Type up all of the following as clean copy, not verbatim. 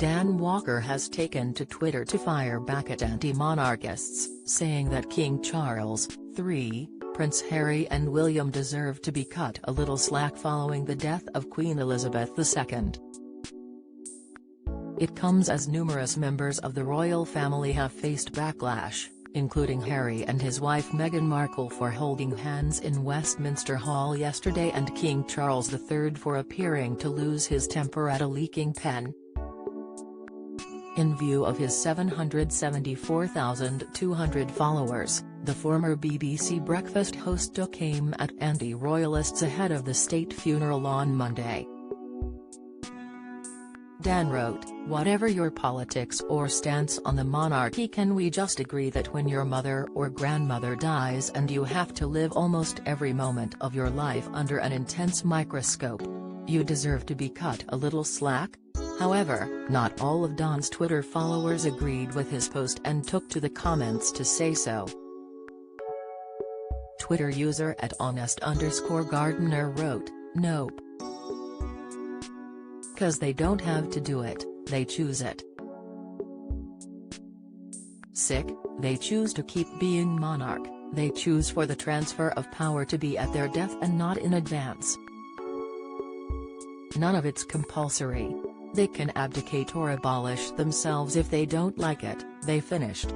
Dan Walker has taken to Twitter to fire back at anti-monarchists, saying that King Charles III, Prince Harry and William deserve to be cut a little slack following the death of Queen Elizabeth II. It comes as numerous members of the royal family have faced backlash, including Harry and his wife Meghan Markle for holding hands in Westminster Hall yesterday and King Charles III for appearing to lose his temper at a leaking pen. In view of his 774,200 followers, the former BBC breakfast host took aim at anti-royalists ahead of the state funeral on Monday. Dan wrote, "Whatever your politics or stance on the monarchy, can we just agree that when your mother or grandmother dies and you have to live almost every moment of your life under an intense microscope, you deserve to be cut a little slack?" However, not all of Dan's Twitter followers agreed with his post and took to the comments to say so. Twitter user @honest_gardener wrote, "Nope. 'Cause they don't have to do it, they choose it. Sick, they choose to keep being monarch, they choose for the transfer of power to be at their death and not in advance. None of it's compulsory. They can abdicate or abolish themselves if they don't like it," they finished.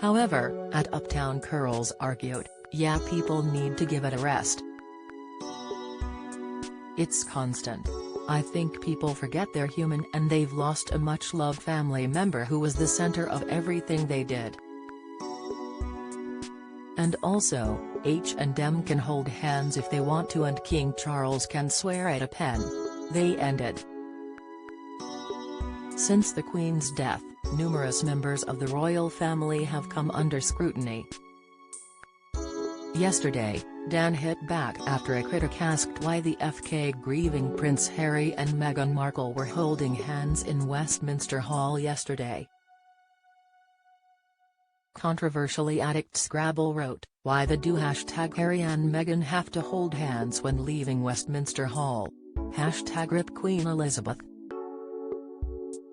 However, @Uptown Curls argued, "Yeah, people need to give it a rest. It's constant. I think people forget they're human and they've lost a much-loved family member who was the center of everything they did. And also, H&M can hold hands if they want to and King Charles can swear at a pen," they ended. Since the Queen's death, numerous members of the royal family have come under scrutiny. Yesterday, Dan hit back after a critic asked why the FK grieving Prince Harry and Meghan Markle were holding hands in Westminster Hall yesterday. Controversially, addict Scrabble wrote, "Why the do #Harry and Meghan have to hold hands when leaving Westminster Hall? #RIP Queen Elizabeth."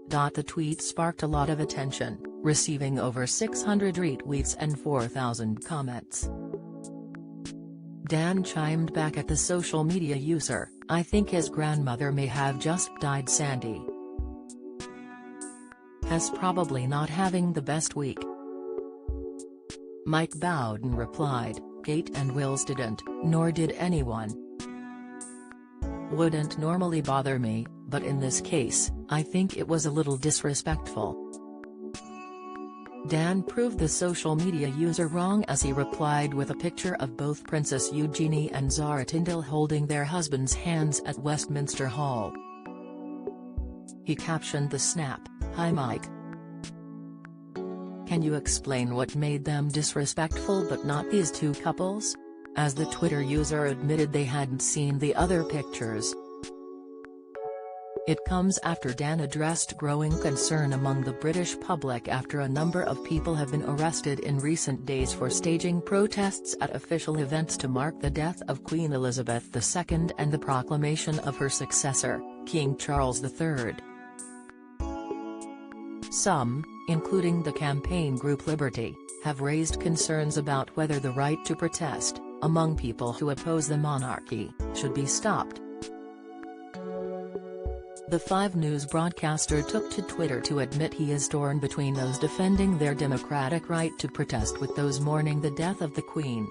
The tweet sparked a lot of attention, receiving over 600 retweets and 4,000 comments. Dan chimed back at the social media user, "I think his grandmother may have just died. Sandy has probably not having the best week." Mike Bowden replied, "Kate and Wills didn't, nor did anyone. Wouldn't normally bother me, but in this case, I think it was a little disrespectful." Dan proved the social media user wrong as he replied with a picture of both Princess Eugenie and Zara Tindall holding their husbands' hands at Westminster Hall. He captioned the snap, "Hi Mike. Can you explain what made them disrespectful but not these two couples?" As the Twitter user admitted they hadn't seen the other pictures. It comes after Dan addressed growing concern among the British public after a number of people have been arrested in recent days for staging protests at official events to mark the death of Queen Elizabeth II and the proclamation of her successor, King Charles III. Some, including the campaign group Liberty, have raised concerns about whether the right to protest, among people who oppose the monarchy, should be stopped. The 5 News broadcaster took to Twitter to admit he is torn between those defending their democratic right to protest with those mourning the death of the Queen.